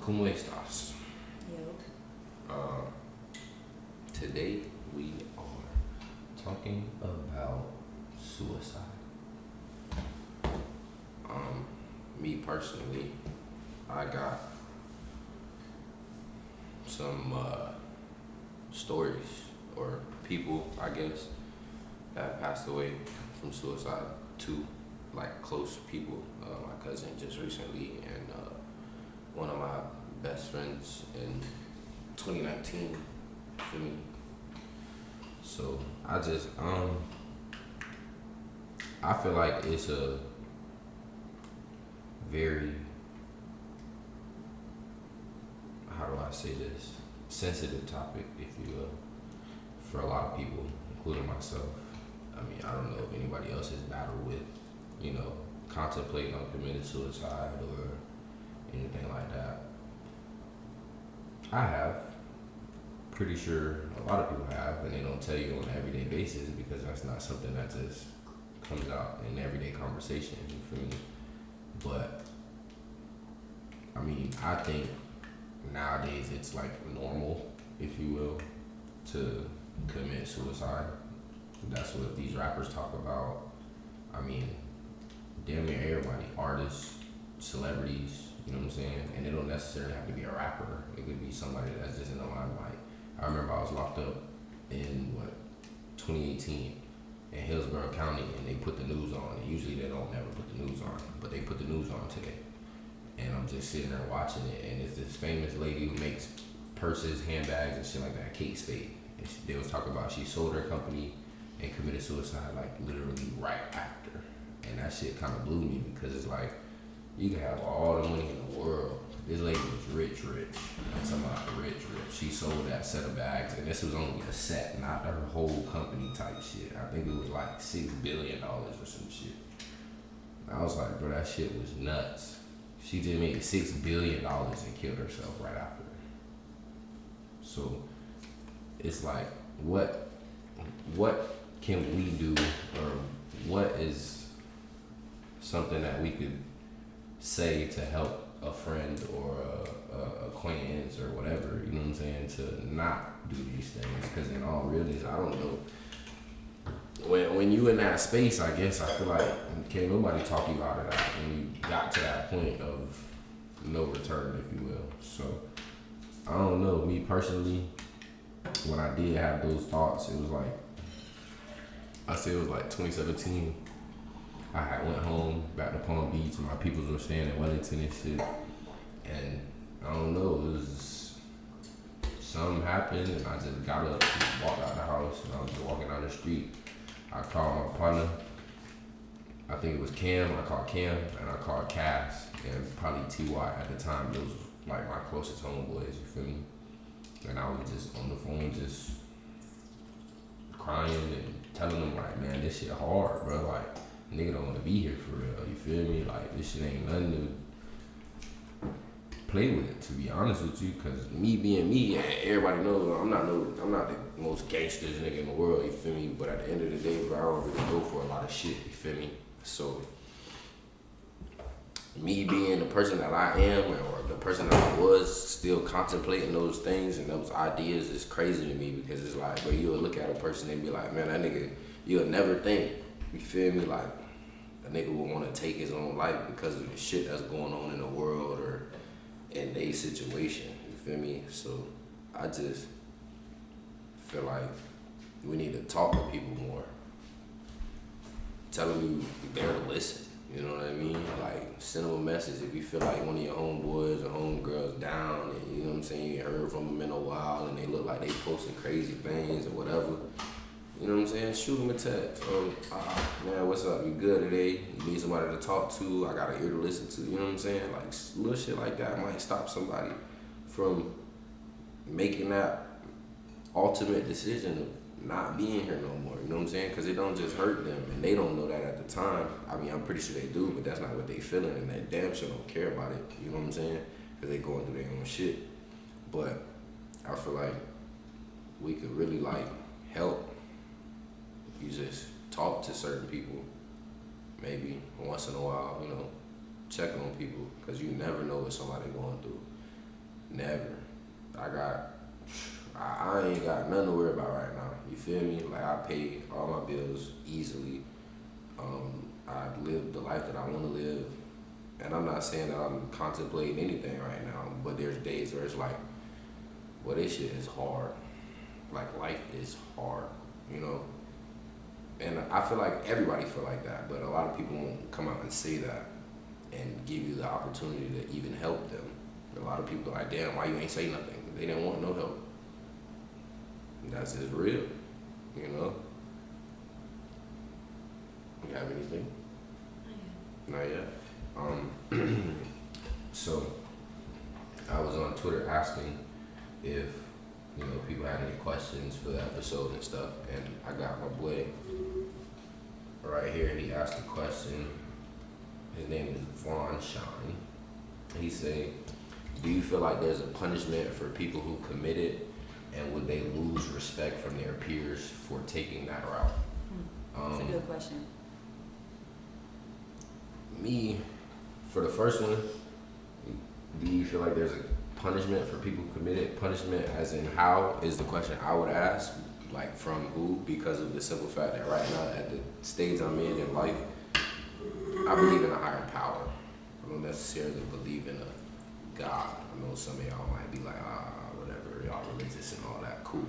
¿Cómo estás? Yo. Today we are talking about suicide. Me personally, I got some stories or people, I guess, that passed away from suicide. Two, like close people. My cousin just recently, and one of my best friends in 2019. For me. So I feel like it's a very, how do I say this, sensitive topic, if you will, for a lot of people, including myself. I mean, I don't know if anybody else has battled with, contemplating on committing suicide or anything like that. I have. Pretty sure a lot of people have, and they don't tell you on an everyday basis because that's not something that just comes out in everyday conversation, you feel me? But I mean, I think nowadays it's like normal, if you will, to commit suicide. That's what these rappers talk about. I mean, damn near everybody, artists, celebrities, you know what I'm saying? And it don't necessarily have to be a rapper. It could be somebody that's just in the limelight. I remember I was locked up in 2018 in Hillsborough County, and they put the news on. And usually they don't never put the news on, but they put the news on today. And I'm just sitting there watching it, and it's this famous lady who makes purses, handbags, and shit like that, Kate Spade. And they was talking about she sold her company and committed suicide like literally right after. And that shit kind of blew me because it's like, you can have all the money in the world. This lady was rich. I'm talking about rich. She sold that set of bags, and this was only a set, not her whole company type shit. I think it was like $6 billion or some shit. I was like, bro, that shit was nuts. She just made $6 billion and killed herself right after. So it's like, what can we do, or what is something that we could say to help a friend or a acquaintance or whatever, you know what I'm saying, to not do these things? Because in all realness, I don't know. When you in that space, I guess I feel like can't nobody talk you out of that when you got to that point of no return, if you will. So I don't know. Me personally, when I did have those thoughts, it was like, I say it was like 2017. I had went home back to Palm Beach, and my peoples were staying in Wellington and shit. And I don't know, it was something happened, and I just got up and walked out the house, and I was just walking down the street. I called my partner. I think it was Cam. I called Cam, and I called Cass, and probably Ty at the time. Those were like my closest homeboys, you feel me? And I was just on the phone, just crying and telling them like, man, this shit hard, bro. Like, nigga don't want to be here for real, you feel me? Like, this shit ain't nothing to play with, to be honest with you. Cause me being me, everybody knows I'm not the most gangsters nigga in the world, you feel me? But at the end of the day, bro, I don't really go for a lot of shit, you feel me? So me being the person that I am, or the person that I was, still contemplating those things and those ideas is crazy to me, because it's like, bro, you'll look at a person and be like, man, that nigga, you'll never think, you feel me, like a nigga would want to take his own life because of the shit that's going on in the world or in their situation, you feel me? So I just feel like we need to talk to people more. Tell them you there to listen, you know what I mean? Like, send them a message if you feel like one of your homeboys or homegirls down, and you know what I'm saying, you ain't heard from them in a while and they look like they posting crazy things or whatever. You know what I'm saying? Shoot them a text. Man, what's up? You good today? You need somebody to talk to? I got an ear to listen to. You know what I'm saying? Like, little shit like that might stop somebody from making that ultimate decision of not being here no more. You know what I'm saying? Because it don't just hurt them, and they don't know that at the time. I mean, I'm pretty sure they do, but that's not what they feeling, and they damn sure don't care about it. You know what I'm saying? Because they going through their own shit. But I feel like we could really, like, help. You just talk to certain people, maybe once in a while, check on people, because you never know what somebody going through. Never. I ain't got nothing to worry about right now. You feel me? Like I pay all my bills easily. I live the life that I want to live, and I'm not saying that I'm contemplating anything right now. But there's days where it's like, well, this shit is hard. Like life is hard, you know. And I feel like everybody feel like that, but a lot of people won't come out and say that and give you the opportunity to even help them. A lot of people are like, damn, why you ain't say nothing? They didn't want no help. And that's just real, you know? You have anything? Not yet. So I was on Twitter asking if, you know, people had any questions for the episode and stuff, and I got my boy right here. He asked a question. His name is Vaughn Shine. He said, do you feel like there's a punishment for people who commit it, and would they lose respect from their peers for taking that route? That's a good question. Me, for the first one, do you feel like there's a punishment for people who commit it? Punishment as in how is the question I would ask, like from who? Because of the simple fact that right now at the stage I'm in life, I believe in a higher power. I don't necessarily believe in a God. I know some of y'all might be like, whatever, y'all religious and all that, cool.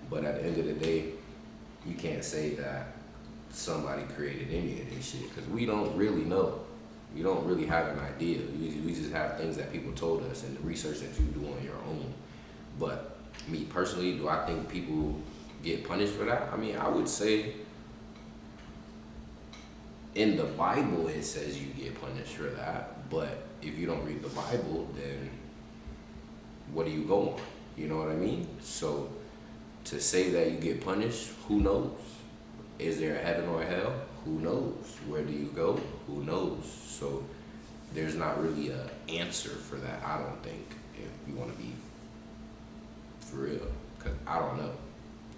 But at the end of the day, you can't say that somebody created any of this shit, because we don't really know. We don't really have an idea. We just have things that people told us and the research that you do on your own. But me personally, do I think people get punished for that? I mean, I would say in the Bible it says you get punished for that. But if you don't read the Bible, then what do you go on? You know what I mean? So to say that you get punished, who knows? Is there a heaven or a hell? Who knows? Where do you go? Who knows? So there's not really an answer for that, I don't think, if you want to be for real. Because I don't know.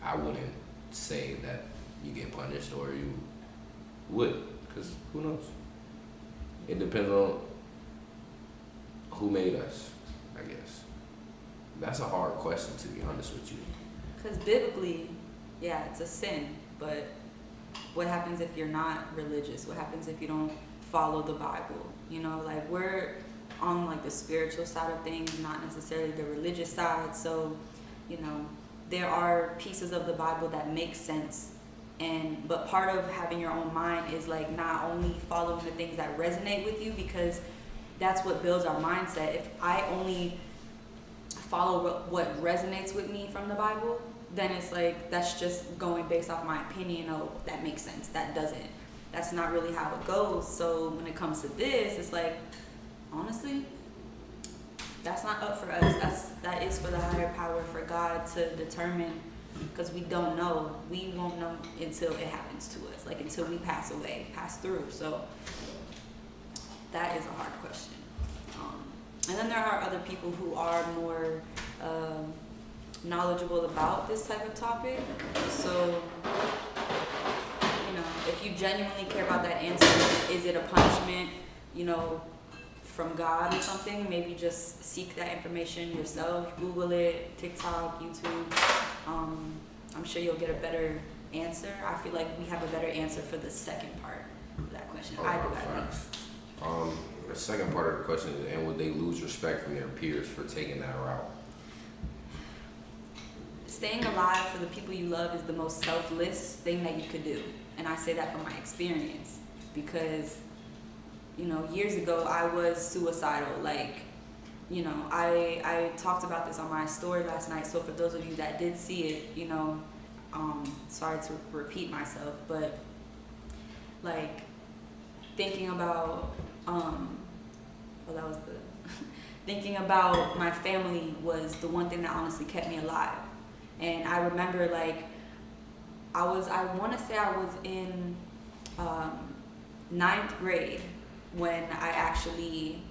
I wouldn't say that you get punished or you would, because who knows? It depends on who made us, I guess. That's a hard question, to be honest with you. Because biblically, yeah, it's a sin, but what happens if you're not religious? What happens if you don't follow the Bible? You know, like we're on like the spiritual side of things, not necessarily the religious side. So, you know, there are pieces of the Bible that make sense. But part of having your own mind is like not only following the things that resonate with you, because that's what builds our mindset. If I only follow what resonates with me from the Bible, then it's like that's just going based off my opinion. Oh, that makes sense. That doesn't. That's not really how it goes. So when it comes to this, it's like, honestly, that's not up for us. That is for the higher power, for God to determine, because we don't know. We won't know until it happens to us, like until we pass away, pass through. So that is a hard question. And then there are other people who are more knowledgeable about this type of topic. So, you know, if you genuinely care about that answer, is it a punishment, you know, from God or something? Maybe just seek that information yourself. Google it, TikTok, YouTube. I'm sure you'll get a better answer. I feel like we have a better answer for the second part of that question. I do, at least. The second part of the question is, and would they lose respect from their peers for taking that route? Staying alive for the people you love is the most selfless thing that you could do. And I say that from my experience, because, you know, years ago I was suicidal. Like, you know, I talked about this on my story last night. So for those of you that did see it, you know, sorry to repeat myself, but like thinking about, thinking about my family was the one thing that honestly kept me alive. And I remember, like, I want to say I was in 9th grade when I actually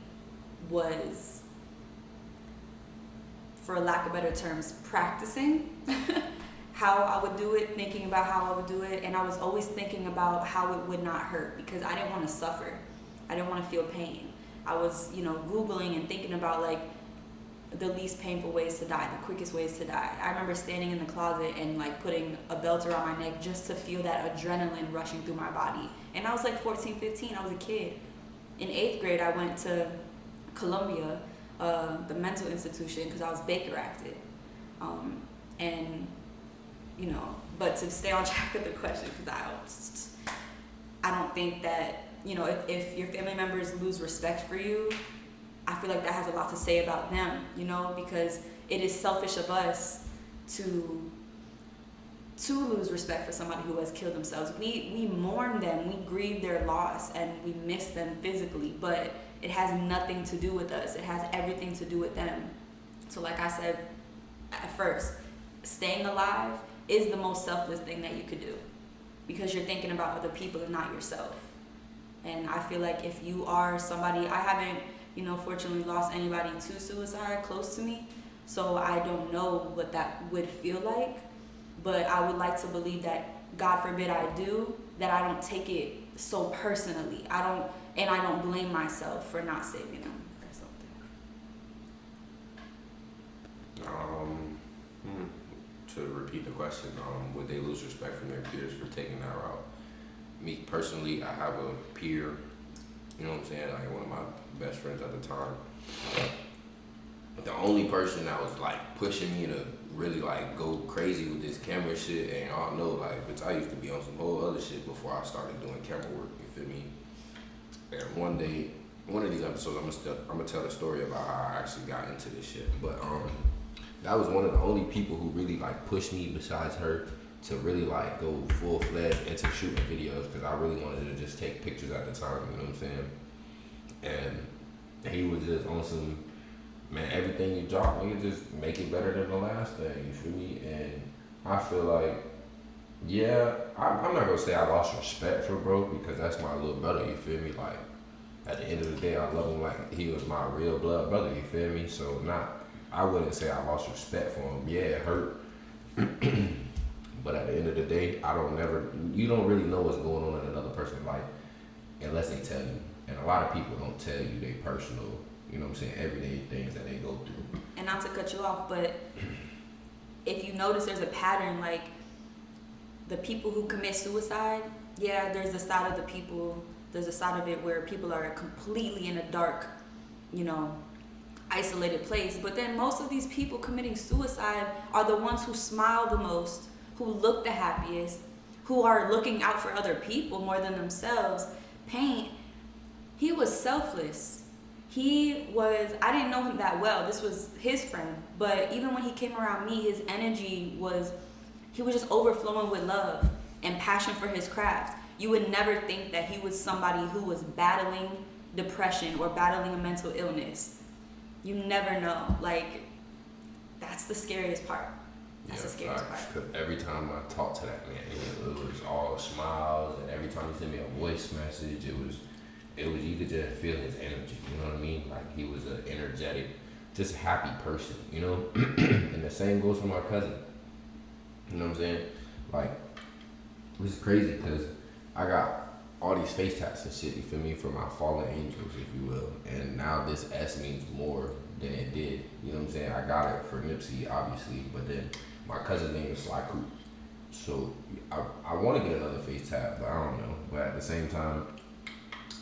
was, for lack of better terms, practicing how I would do it, thinking about how I would do it. And I was always thinking about how it would not hurt, because I didn't want to suffer. I didn't want to feel pain. I was, you know, Googling and thinking about, like, the least painful ways to die, the quickest ways to die. I remember standing in the closet and like putting a belt around my neck just to feel that adrenaline rushing through my body. And I was like 14, 15, I was a kid. In 8th grade, I went to Columbia, the mental institution, because I was Baker acted. And, you know, but to stay on track with the question, because I don't think that, you know, if your family members lose respect for you, I feel like that has a lot to say about them, you know, because it is selfish of us to lose respect for somebody who has killed themselves. We mourn them, we grieve their loss, and we miss them physically, but it has nothing to do with us. It has everything to do with them. So like I said at first, staying alive is the most selfless thing that you could do, because you're thinking about other people and not yourself. And I feel like if you are somebody, I haven't, you know, fortunately lost anybody to suicide close to me, so I don't know what that would feel like, but I would like to believe that, God forbid I do, that I don't take it so personally. I don't blame myself for not saving them or something. To repeat the question, would they lose respect from their peers for taking that route? Me personally, I have a peer, you know what I'm saying, like one of my best friends at the time. The only person that was like pushing me to really like go crazy with this camera shit, and y'all know like, bitch, I used to be on some whole other shit before I started doing camera work, you feel me? And one day, one of these episodes, I'm gonna tell the story about how I actually got into this shit. But that was one of the only people who really like pushed me besides her to really like go full-fledged into shooting videos, because I really wanted to just take pictures at the time, you know what I'm saying? And he was just on some, man, everything you drop, you just make it better than the last thing, you feel me? And I feel like, yeah, I'm not gonna say I lost respect for bro, because that's my little brother, you feel me? Like, at the end of the day, I love him like he was my real blood brother, you feel me? So I wouldn't say I lost respect for him. Yeah, it hurt. But at the end of the day, you don't really know what's going on in another person's life unless they tell you. And a lot of people don't tell you their personal, you know what I'm saying, everyday things that they go through. And not to cut you off, but if you notice there's a pattern, like the people who commit suicide, yeah, there's a side of it where people are completely in a dark, you know, isolated place. But then most of these people committing suicide are the ones who smile the most, who look the happiest, who are looking out for other people more than themselves. Paint, he was selfless. I didn't know him that well. This was his friend. But even when he came around me, his energy he was just overflowing with love and passion for his craft. You would never think that he was somebody who was battling depression or battling a mental illness. You never know. Like, that's the scariest part. That's the scariest part. Because every time I talked to that man, it was all smiles, and every time he sent me a voice message, it was you could just feel his energy, you know what I mean? Like, he was an energetic, just happy person, you know? And the same goes for my cousin. You know what I'm saying? Like, this is crazy because I got all these face tats and shit, you feel me, for my fallen angels, if you will. And now this S means more than it did. You know what I'm saying? I got it for Nipsey, obviously, but then my cousin's name is Sly Coop. So I want to get another face tat, but I don't know. But at the same time,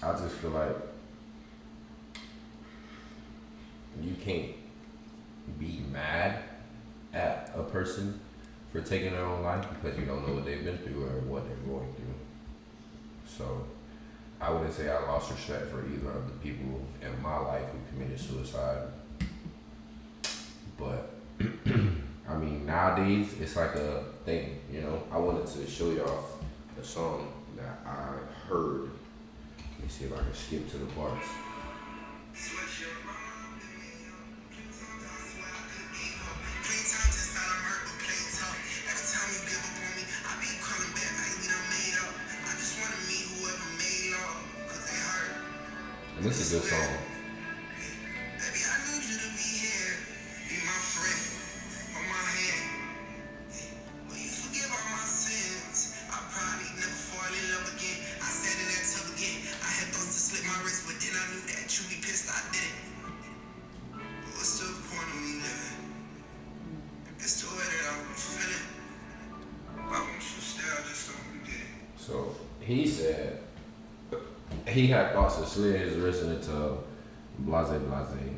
I just feel like you can't be mad at a person for taking their own life because you don't know what they've been through or what they're going through. So I wouldn't say I lost respect for either of the people in my life who committed suicide. But I mean, nowadays it's like a thing, you know. I wanted to show y'all a song that I heard. Let me see if I can skip to the bars. And this is a good song. he said he had thoughts of slitting his wrist into blase blase,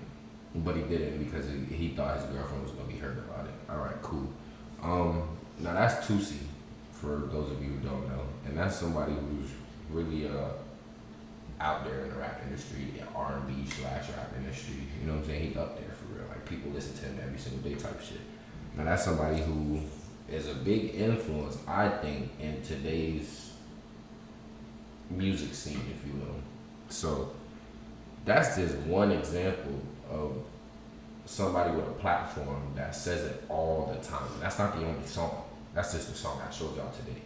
but he didn't because he thought his girlfriend was gonna be hurt about it. All right, cool. Now that's Tusi, for those of you who don't know, and that's somebody who's really out there in the rap industry, R&B / rap industry. You know what I'm saying? He up there for real. Like people listen to him every single day type shit. Now that's somebody who is a big influence, I think, in today's music scene, if you will. So that's just one example of somebody with a platform that says it all the time. That's not the only song. That's just the song I showed y'all today.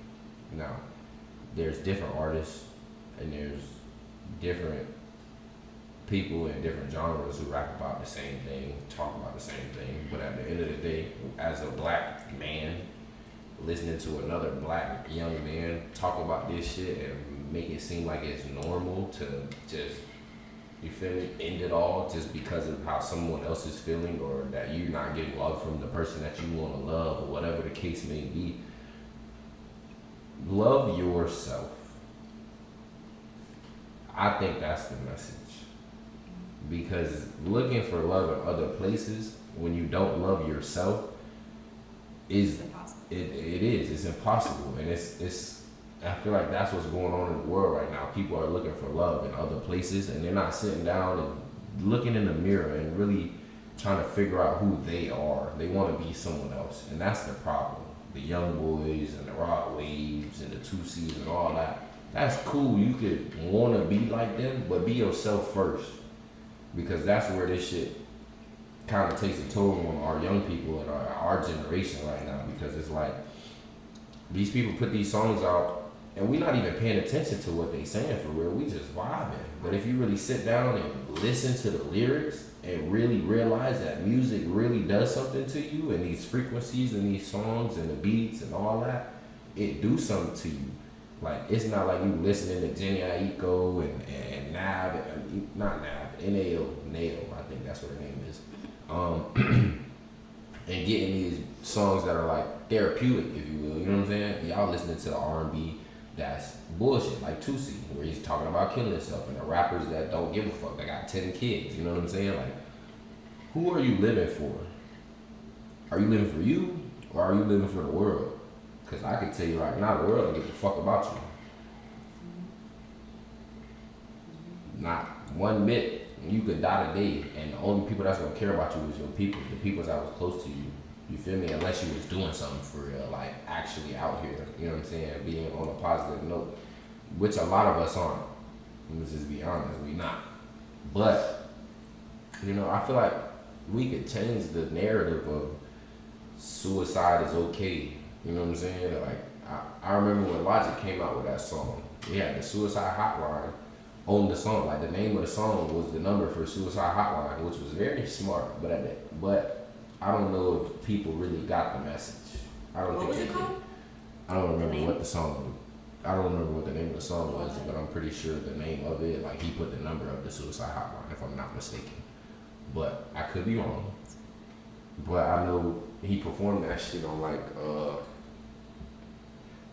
Now, there's different artists and there's different people in different genres who rap about the same thing, talk about the same thing. But at the end of the day, as a black man, listening to another black young man talk about this shit and make it seem like it's normal to just, you feel me, end it all just because of how someone else is feeling, or that you're not getting love from the person that you want to love, or whatever the case may be. Love yourself. I think that's the message. Because looking for love in other places when you don't love yourself is impossible. It is. It's impossible, and it's. I feel like that's what's going on in the world right now. People are looking for love in other places, and they're not sitting down and looking in the mirror and really trying to figure out who they are. They want to be someone else, and that's the problem. The young boys and the rock waves and the 2Cs and all that. That's cool. You could want to be like them, but be yourself first, because that's where this shit kind of takes a toll on our young people and our generation right now. Because it's like these people put these songs out, and we're not even paying attention to what they saying for real. We just vibing. But if you really sit down and listen to the lyrics and really realize that music really does something to you, and these frequencies and these songs and the beats and all that, it do something to you. Like, it's not like you listening to Jenny Aiko and Nav, not Nav, Nail, I think that's what her name is. And getting these songs that are like therapeutic, if you will, you know what I'm saying? Y'all listening to the R&B that's bullshit, like Tusi, where he's talking about killing himself, and the rappers that don't give a fuck, they got 10 kids, you know what I'm saying? Like, who are you living for? Are you living for you, or are you living for the world? Because I can tell you right now, the world don't give a fuck about you. Not one bit. You could die today, and the only people that's gonna care about you is your people, the people that was close to you. You feel me? Unless you was doing something for real, like actually out here. You know what I'm saying? Being on a positive note, which a lot of us aren't. Let's just be honest, we not. But you know, I feel like we could change the narrative of suicide is okay. You know what I'm saying? Like I remember when Logic came out with that song. He had the suicide hotline on the song. Like, the name of the song was the number for suicide hotline, which was very smart. But I don't know if people really got the message. I don't What think was they it called? did. I don't remember what the song. I don't remember what the name of the song was, but I'm pretty sure the name of it. Like, he put the number of the suicide hotline, if I'm not mistaken. But I could be wrong. But I know he performed that shit on like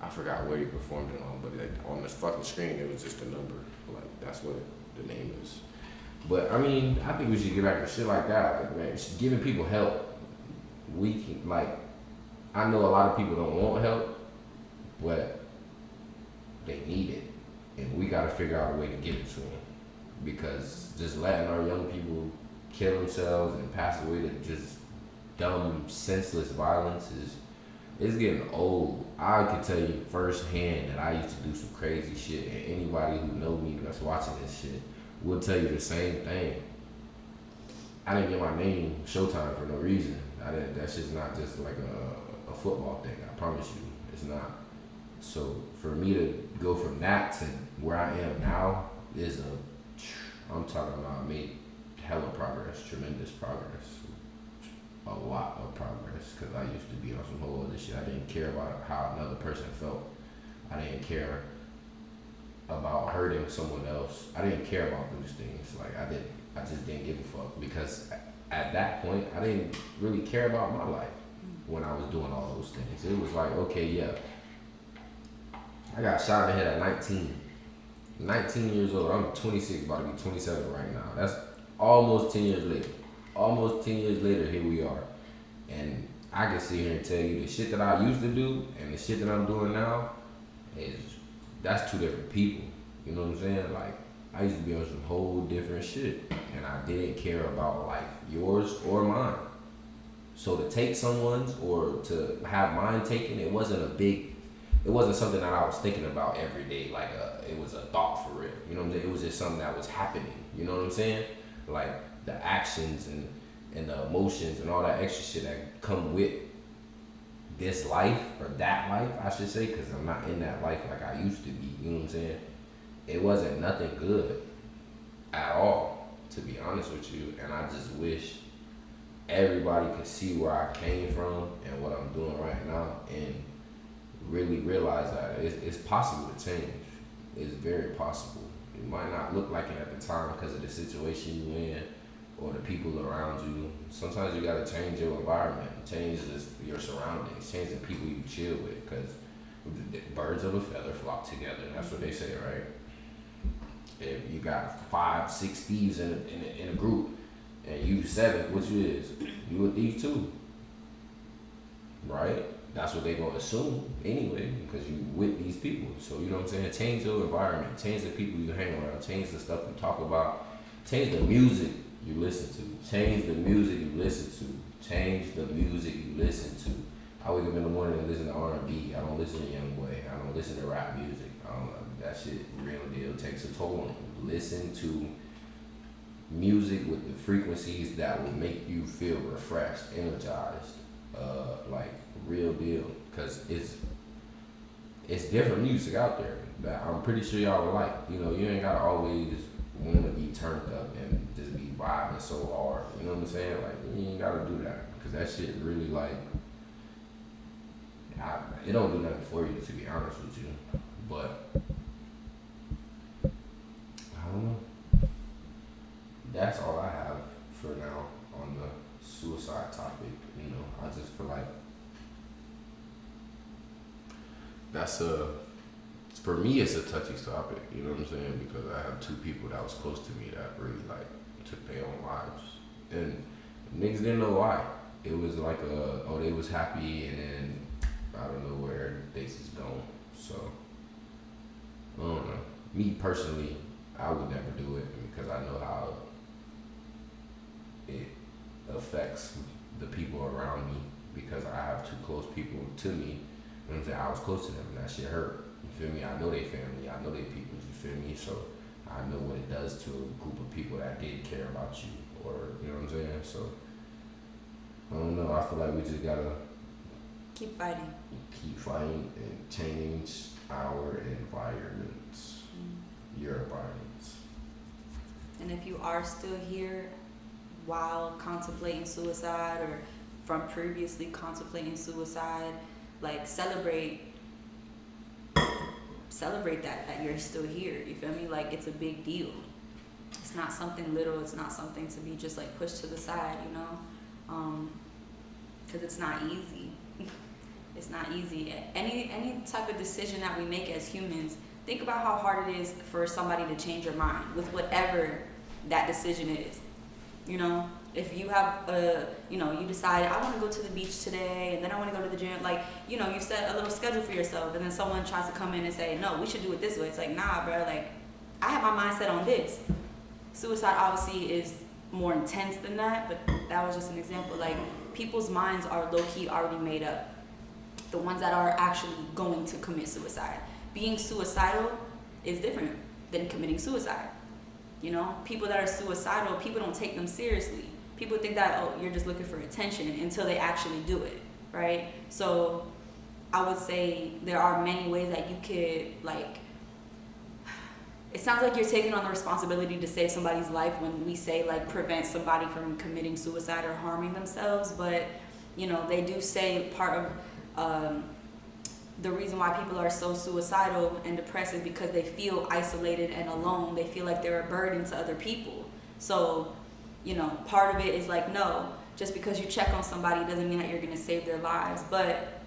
I forgot where he performed it on, but like, on this fucking screen it was just a number. Like, that's what the name is. But I mean, I think we should get back to shit like that. Like, man, giving people help. We can, like, I know a lot of people don't want help, but they need it, and we gotta figure out a way to give it to them. Because just letting our young people kill themselves and pass away to just dumb, senseless violence it's getting old. I can tell you firsthand that I used to do some crazy shit, and anybody who know me that's watching this shit will tell you the same thing. I didn't get my name Showtime for no reason. That's just not just like a football thing. I promise you, it's not. So for me to go from that to where I am now I'm talking about I made hella progress, tremendous progress. A lot of progress, because I used to be on some whole other shit. I didn't care about how another person felt. I didn't care about hurting someone else. I didn't care about those things. Like, I just didn't give a fuck, because at that point I didn't really care about my life when I was doing all those things. It was like, okay, yeah, I got shot in the head at 19. 19 years old. I'm 26, about to be 27 right now. That's almost 10 years later. Almost 10 years later, here we are. And I can sit here and tell you the shit that I used to do and the shit that I'm doing now is, that's two different people. You know what I'm saying? Like, I used to be on some whole different shit, and I didn't care about life, yours or mine. So to take someone's or to have mine taken, it wasn't something that I was thinking about every day. Like it was a thought for real. You know what I'm saying? It was just something that was happening. You know what I'm saying? Like the actions and the emotions and all that extra shit that come with this life or that life, I should say, because I'm not in that life like I used to be. You know what I'm saying? It wasn't nothing good at all, to be honest with you. And I just wish everybody could see where I came from and what I'm doing right now and really realize that it's possible to change. It's very possible. It might not look like it at the time because of the situation you're in or the people around you. Sometimes you gotta change your environment, change your surroundings, change the people you chill with, because birds of a feather flock together. That's what they say, right? If you got 5, 6 thieves in a group and you 7th, what you is? You a thief too, right? That's what they gonna assume anyway, because you with these people. So you know what I'm saying? Change your environment, change the people you hang around, change the stuff you talk about, change the music you listen to, change the music you listen to, change the music you listen to. I wake up in the morning and listen to R&B. I don't listen to Youngboy. I don't listen to rap music. I don't know. That shit, real deal, takes a toll on you. Listen to music with the frequencies that will make you feel refreshed, energized, like real deal. Cause it's different music out there that I'm pretty sure y'all will like. You know, you ain't gotta always want to be turned up and just be vibing so hard. You know what I'm saying? Like you ain't gotta do that, cause that shit really like. It don't do nothing for you, to be honest with you, but I don't know. That's all I have for now on the suicide topic. You know, I just feel like for me, it's a touchy topic. You know what I'm saying? Because I have 2 people that was close to me that really like took their own lives, and niggas didn't know why. It was like they was happy, and then I don't know where they just gone. So I don't know. Me personally, I would never do it because I know how it affects the people around me, because I have 2 close people to me. You know what I'm saying? I was close to them and that shit hurt. You feel me? I know they family. I know they people. You feel me? So I know what it does to a group of people that did care about you, or you know what I'm saying? So I don't know. I feel like we just gotta Keep fighting. Keep fighting and change our environments. Your environments. And if you are still here while contemplating suicide, or from previously contemplating suicide, like celebrate that you're still here. You feel me? Like it's a big deal. It's not something little. It's not something to be just like pushed to the side, you know? Because it's not easy. It's not easy. Any type of decision that we make as humans, think about how hard it is for somebody to change your mind with whatever that decision is. You know, if you have you decide, I want to go to the beach today, and then I want to go to the gym. Like, you know, you set a little schedule for yourself, and then someone tries to come in and say, no, we should do it this way. It's like, nah, bro. Like, I have my mindset on this. Suicide obviously is more intense than that, but that was just an example. Like, people's minds are low-key already made up. The ones that are actually going to commit suicide. Being suicidal is different than committing suicide. You know, people that are suicidal, people don't take them seriously. People think that, oh, you're just looking for attention, until they actually do it, right? So I would say there are many ways that you could, like, it sounds like you're taking on the responsibility to save somebody's life when we say, like, prevent somebody from committing suicide or harming themselves. But, you know, they do say part of the reason why people are so suicidal and depressed is because they feel isolated and alone. They feel like they're a burden to other people. So, you know, part of it is like, no, just because you check on somebody doesn't mean that you're going to save their lives. But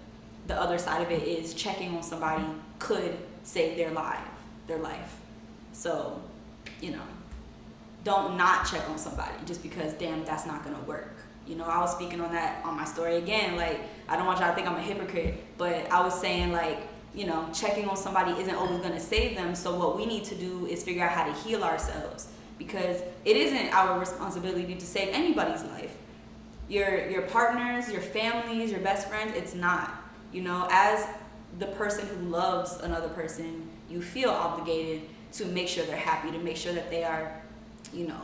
the other side of it is checking on somebody could save their life. So, you know, don't not check on somebody just because, damn, that's not gonna work. You know, I was speaking on that on my story again. Like, I don't want y'all to think I'm a hypocrite, but I was saying, like, you know, checking on somebody isn't always gonna save them. So what we need to do is figure out how to heal ourselves, because it isn't our responsibility to save anybody's life. Your partners, your families, your best friends, it's not. You know, as the person who loves another person, you feel obligated to make sure they're happy, to make sure that they are, you know,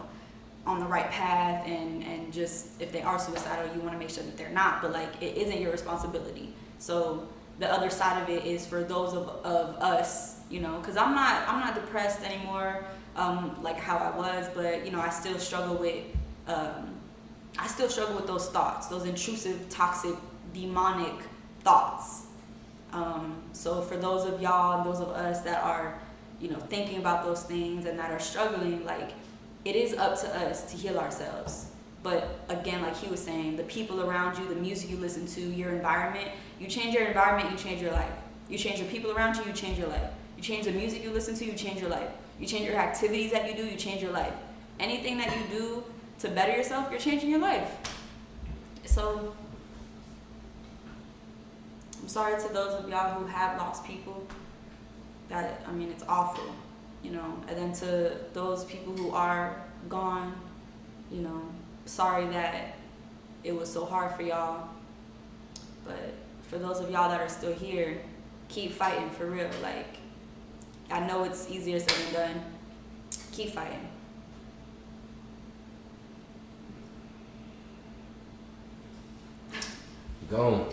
on the right path, and just if they are suicidal, you want to make sure that they're not. But like, it isn't your responsibility. So the other side of it is for those of us, you know, because I'm not depressed anymore, like how I was, but you know, I still struggle with those thoughts, those intrusive, toxic, demonic thoughts. So for those of y'all and those of us that are, you know, thinking about those things and that are struggling, like, it is up to us to heal ourselves. But again, like he was saying, the people around you, the music you listen to, your environment, you change your environment, you change your life. You change the people around you, you change your life. You change the music you listen to, you change your life. You change your activities that you do, you change your life. Anything that you do to better yourself, you're changing your life. So I'm sorry to those of y'all who have lost people. That, I mean, it's awful, you know. And then to those people who are gone, you know, sorry that it was so hard for y'all. But for those of y'all that are still here, keep fighting for real. Like, I know it's easier said than done. Keep fighting. Gone.